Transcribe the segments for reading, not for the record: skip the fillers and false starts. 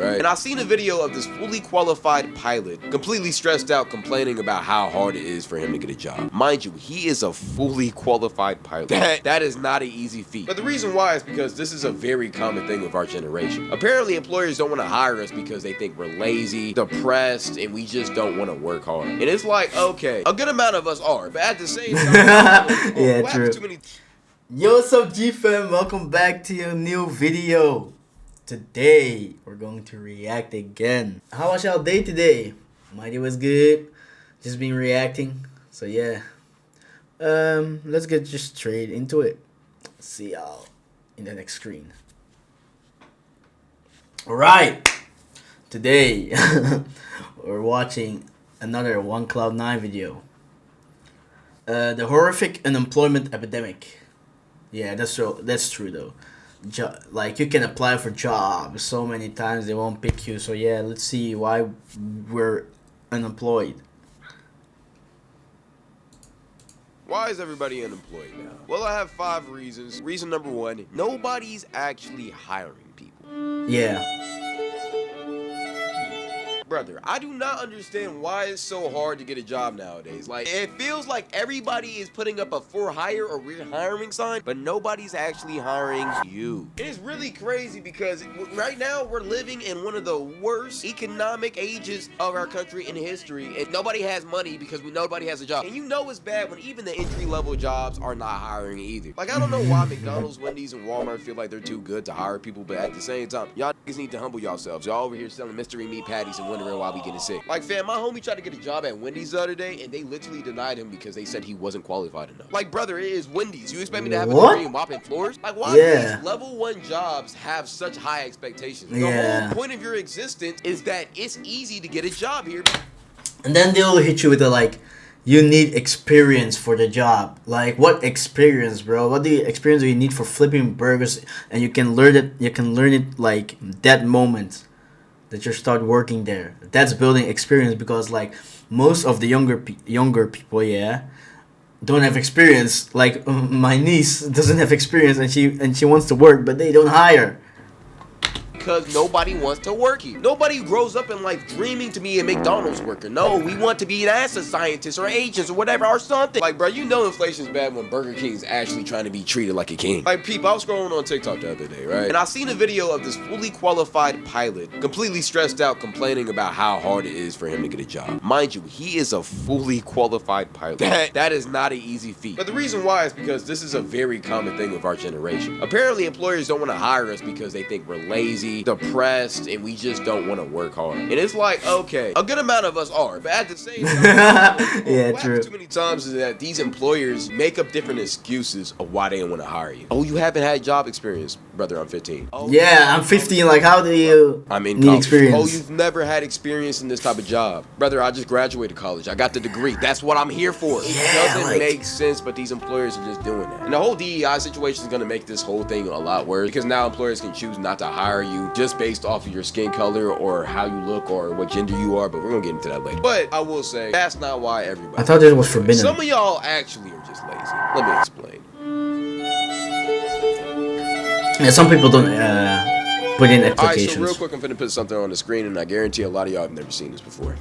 right? And I seen a video of this fully qualified pilot completely stressed out complaining about how hard it is for him to get a job. Mind you, he is a fully qualified pilot. That is not an easy feat. But the reason why is because this is a very common thing with our generation. Apparently employers don't want to hire us because they think we're lazy, depressed, and we just don't want to work hard. And it's like, okay, a good amount of us are, but at the same time, yeah, true. Yo, what's up, G fam? Welcome back to your new video. Today we're going to react again. How was y'all day today? My day was good. Just been reacting. So yeah. Let's get just straight into it. See y'all in the next screen. Alright. Today we're watching another OneCloud9 video. The horrific unemployment epidemic. Yeah, that's true though. Like, you can apply for jobs so many times, they won't pick you. So yeah, let's see why we're unemployed. Why is everybody unemployed now? Well, I have 5 reasons. Reason number 1, nobody's actually hiring people. Yeah. Brother, I do not understand why it's so hard to get a job nowadays. Like, it feels like everybody is putting up a for hire or we're hiring sign, but nobody's actually hiring you. It is really crazy because right now we're living in one of the worst economic ages of our country in history, and nobody has money because nobody has a job. And you know it's bad when even the entry-level jobs are not hiring either. Like, I don't know why McDonald's, Wendy's, and Walmart feel like they're too good to hire people, but at the same time, y'all niggas need to humble yourselves. Y'all over here selling mystery meat patties and wondering why we getting sick. Like, fam, my homie tried to get a job at Wendy's the other day, and they literally denied him because they said he wasn't qualified enough. Like, brother, it is Wendy's. You expect me to have a degree in mopping floors? Like, why do these level 1 jobs have such high expectations? The whole point of your existence is that it's easy to get a job here. And then they'll hit you with the, like, you need experience for the job. Like, what experience, bro? What experience do you need for flipping burgers? And you can learn it like that moment that you start working there. That's building experience, because like most of the younger people, yeah, don't have experience. Like, my niece doesn't have experience, and she wants to work, but they don't hire. Because nobody wants to work here. Nobody grows up in life dreaming to be a McDonald's worker. No, we want to be an NASA scientist or agents or whatever or something. Like, bro, you know inflation's bad when Burger King's actually trying to be treated like a king. Like, peep, I was scrolling on TikTok the other day, right? And I seen a video of this fully qualified pilot completely stressed out complaining about how hard it is for him to get a job. Mind you, he is a fully qualified pilot. That is not an easy feat. But the reason why is because this is a very common thing with our generation. Apparently employers don't want to hire us because they think we're lazy, depressed, and we just don't want to work hard. And it's like, okay, a good amount of us are, but at the same time, yeah, what true. happens too many times is that these employers make up different excuses of why they don't want to hire you. Oh, you haven't had job experience. Brother, I'm 15. Oh, yeah, I'm 15. Like, how do you need experience? Oh, you've never had experience in this type of job. Brother, I just graduated college. I got the degree. That's what I'm here for. It doesn't make sense, but these employers are just doing that. And the whole DEI situation is going to make this whole thing a lot worse, because now employers can choose not to hire you just based off of your skin color or how you look or what gender you are, but we're gonna get into that later. But I will say, that's not why everybody. I thought this was forbidden. Some of y'all actually are just lazy. Let me explain. Yeah, some people don't put in applications. Alright, so real quick, I'm finna put something on the screen, and I guarantee a lot of y'all have never seen this before.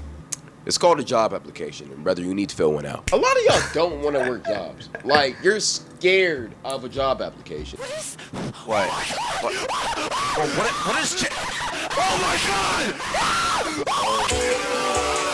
It's called a job application, and brother, you need to fill one out. A lot of y'all don't want to work jobs. Like, you're scared of a job application. What? What is... Oh my god!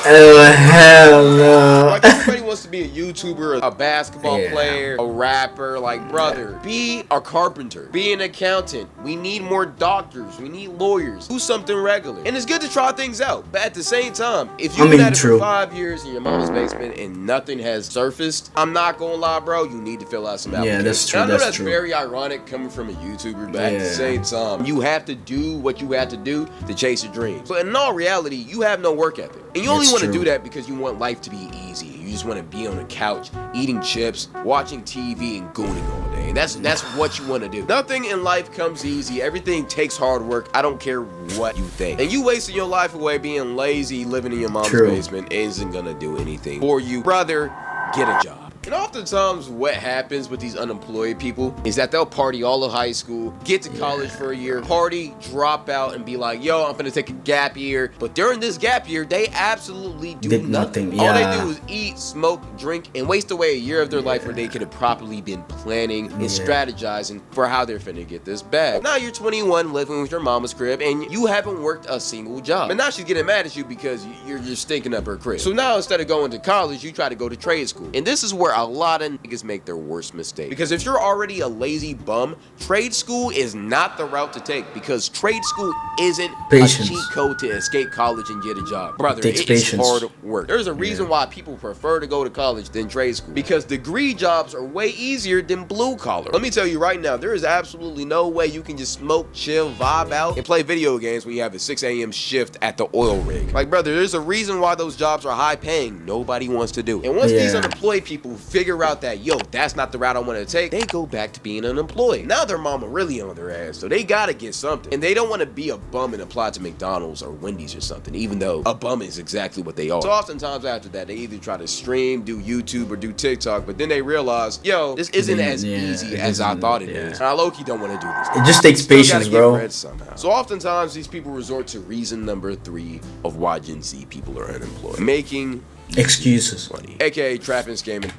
Oh, hell no. Like, everybody wants to be a YouTuber, a basketball player, a rapper. Like, brother, be a carpenter, be an accountant. We need more doctors. We need lawyers. Do something regular. And it's good to try things out. But at the same time, if you've been at it for 5 years in your mom's basement and nothing has surfaced, I'm not gonna lie, bro, you need to fill out some applications. Yeah, that's true. And I know that's very ironic coming from a YouTuber, but at the same time, you have to do what you have to do to chase your dreams. But in all reality, you have no work ethic. And you only want to do that because you want life to be easy. You just want to be on the couch, eating chips, watching TV, and gooning all day. And that's what you want to do. Nothing in life comes easy. Everything takes hard work. I don't care what you think. And you wasting your life away being lazy, living in your mom's basement isn't gonna do anything for you. Brother, get a job. And oftentimes what happens with these unemployed people is that they'll party all of high school, get to college for a year, party, drop out, and be like, yo, I'm gonna take a gap year. But during this gap year, they absolutely do nothing. All they do is eat, smoke, drink, and waste away a year of their life where they could have properly been planning and strategizing for how they're finna get this bag. Now you're 21, living with your mama's crib, and you haven't worked a single job. And now she's getting mad at you because you're stinking up her crib. So now instead of going to college, you try to go to trade school. And this is where a lot of niggas make their worst mistake. Because if you're already a lazy bum, trade school is not the route to take, because trade school isn't a cheat code to escape college and get a job. Brother, it's hard work. There's a reason why people prefer to go to college than trade school, because degree jobs are way easier than blue collar. Let me tell you right now, there is absolutely no way you can just smoke, chill, vibe out, and play video games when you have a 6 a.m. shift at the oil rig. Like, brother, there's a reason why those jobs are high paying. Nobody wants to do it. And once these unemployed people figure out that, yo, that's not the route I want to take, they go back to being unemployed. Now their mama really on their ass, so they gotta get something. And they don't want to be a bum and apply to McDonald's or Wendy's or something, even though a bum is exactly what they are. So oftentimes after that, they either try to stream, do YouTube, or do TikTok, but then they realize, yo, this isn't as easy as I thought it is. And I low-key don't want to do this. It just takes patience, bro. So oftentimes these people resort to reason number 3 of why Gen Z people are unemployed: making excuses money, aka trapping, scamming.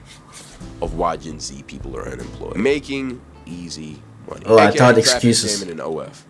Of why Gen Z people are unemployed: making easy money. Oh, I thought excuses. Scamming and OF.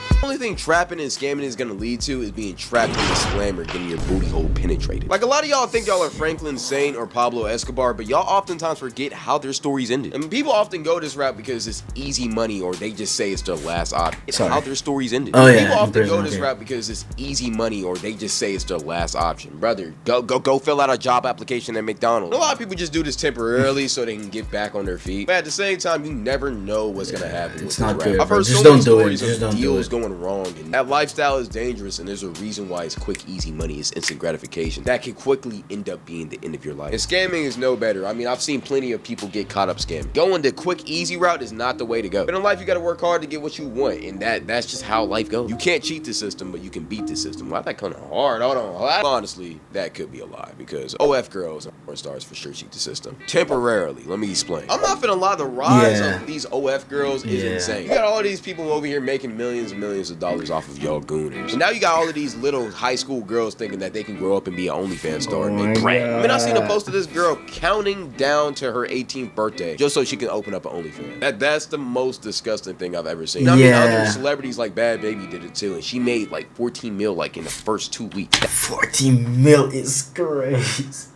The only thing trapping and scamming is gonna lead to is being trapped in the slammer, getting your booty hole penetrated. Like, a lot of y'all think y'all are Franklin Saint or Pablo Escobar, but y'all oftentimes forget how their stories ended. And people often go this route because it's easy money, or they just say it's their last option. It's how their stories ended. People often go this route because it's easy money, or they just say it's their last option. Brother, go fill out a job application at McDonald's. And a lot of people just do this temporarily so they can get back on their feet. But at the same time, you never know what's gonna happen. It's not good. I've heard just so don't many do it. stories Just of don't do deals it. going wrong, and that lifestyle is dangerous, and there's a reason why it's quick, easy money. It's instant gratification that can quickly end up being the end of your life. And scamming is no better. I mean, I've seen plenty of people get caught up scamming. Going the quick, easy route is not the way to go. But in life, you got to work hard to get what you want, and that's just how life goes. You can't cheat the system, but you can beat the system. Why that kind of hard? Hold on. Honestly, that could be a lie, because OF girls and porn stars for sure cheat the system temporarily. Let me explain. I'm not finna lie. The rise of these OF girls is insane. You got all these people over here making millions and millions of dollars off of y'all gooners. And now you got all of these little high school girls thinking that they can grow up and be an OnlyFans star and make bread. I mean, I seen a post of this girl counting down to her 18th birthday just so she can open up an OnlyFans. That's the most disgusting thing I've ever seen. I mean, other celebrities like Bad Baby did it too, and she made like 14 mil like in the first 2 weeks. 14 mil is crazy.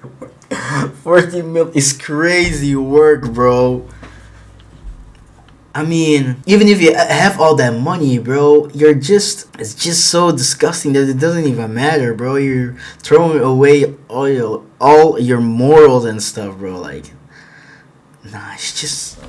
14 mil is crazy work, bro. I mean, even if you have all that money, bro, it's just so disgusting that it doesn't even matter, bro. You're throwing away all your morals and stuff, bro. Like, nah, it's just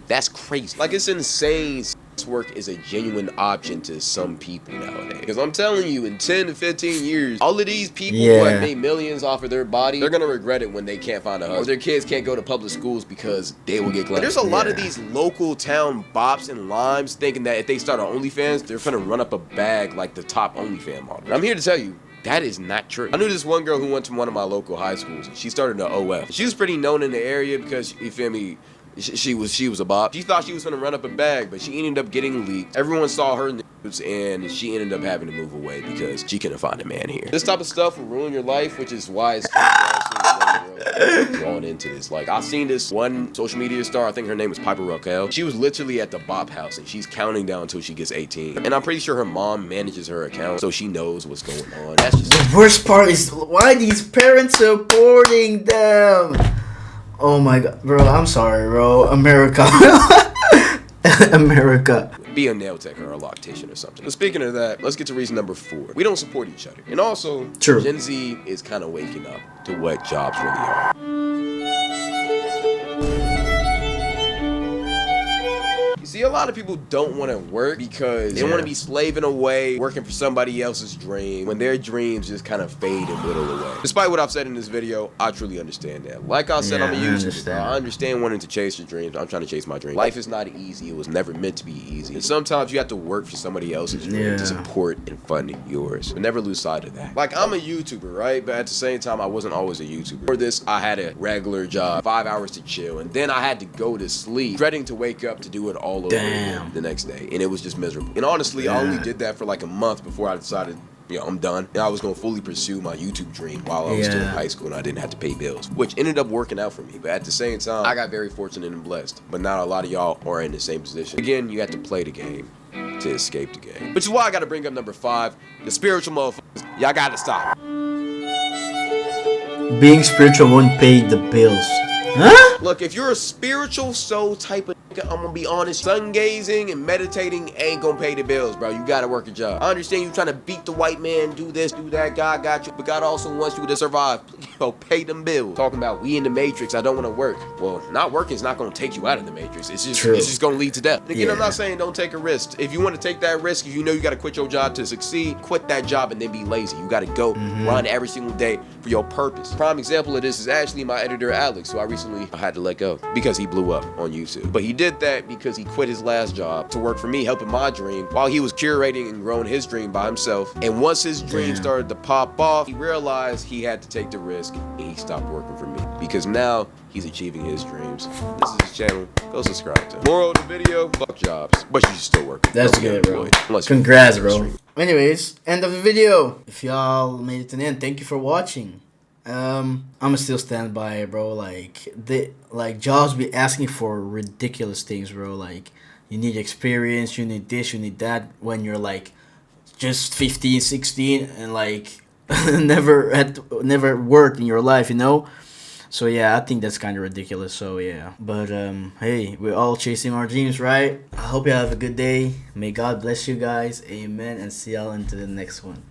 that's crazy. Like, it's insane. Work is a genuine option to some people nowadays, because I'm telling you, in 10 to 15 years, all of these people who have made millions off of their body, they're gonna regret it when they can't find a husband, or their kids can't go to public schools because they will get glammed. There's a lot of these local town bops and limes thinking that if they start on OnlyFans, they're gonna run up a bag like the top OnlyFans model. And I'm here to tell you, that is not true. I knew this one girl who went to one of my local high schools, and she started an OF. She was pretty known in the area because, you feel me, she was a bop. She thought she was gonna run up a bag, but she ended up getting leaked. Everyone saw her news, and she ended up having to move away because she couldn't find a man here. This type of stuff will ruin your life, which is why it's drawn into this. Like, I've seen this one social media star, I think her name is Piper Raquel. She was literally at the bop house, and she's counting down until she gets 18. And I'm pretty sure her mom manages her account, so she knows what's going on. That's just the worst part is why these parents supporting them. Oh my god, bro, I'm sorry, bro. America. America. Be a nail tech or a loctician or something. But speaking of that, let's get to reason number 4. We don't support each other. And also, Gen Z is kind of waking up to what jobs really are. See, a lot of people don't want to work because they want to be slaving away, working for somebody else's dream, when their dreams just kind of fade and whittle away. Despite what I've said in this video, I truly understand that. Like I said, I'm a YouTuber, bro. I understand wanting to chase your dreams. I'm trying to chase my dream. Life is not easy. It was never meant to be easy. And sometimes you have to work for somebody else's dream to support and fund yours. But never lose sight of that. Like, I'm a YouTuber, right? But at the same time, I wasn't always a YouTuber. For this, I had a regular job, 5 hours to chill, and then I had to go to sleep, dreading to wake up to do it all over again the next day. And it was just miserable. And honestly, I only did that for like a month before I decided, yeah, I'm done. And I was going to fully pursue my YouTube dream while I was still in high school and I didn't have to pay bills, which ended up working out for me. But at the same time, I got very fortunate and blessed. But not a lot of y'all are in the same position. Again, you have to play the game to escape the game. Which is why I got to bring up number 5, the spiritual motherfuckers. Y'all got to stop. Being spiritual won't pay the bills. Huh? Look, if you're a spiritual soul type of nigga, I'm gonna be honest, sun gazing and meditating ain't gonna pay the bills, bro. You gotta work a job. I understand you trying to beat the white man, do this, do that, God got you, but God also wants you to survive. Yo, pay them bills. Talking about we in the matrix, I don't wanna work. Well, not working is not gonna take you out of the matrix. It's just gonna lead to death. Again, I'm not saying don't take a risk. If you wanna take that risk, if you know you gotta quit your job to succeed, quit that job and then be lazy. You gotta go grind every single day for your purpose. Prime example of this is actually my editor, Alex, who I recently had to let go because he blew up on YouTube. But he did that because he quit his last job to work for me, helping my dream, while he was curating and growing his dream by himself. And once his dream started to pop off, he realized he had to take the risk and he stopped working for me because now he's achieving his dreams. This is his channel. Go subscribe to him. Moral of the video, fuck jobs, but you should still work. That's good, bro. Congrats, bro. Anyways, end of the video. If y'all made it to the end, thank you for watching. I'ma still stand by it, bro. Like jobs be asking for ridiculous things, bro. Like, you need experience, you need this, you need that, when you're like just 15, 16 and like never worked in your life, you know. So yeah, I think that's kind of ridiculous. So yeah, but hey, we're all chasing our dreams, right? I hope you have a good day. May God bless you guys. Amen. And see y'all into the next one.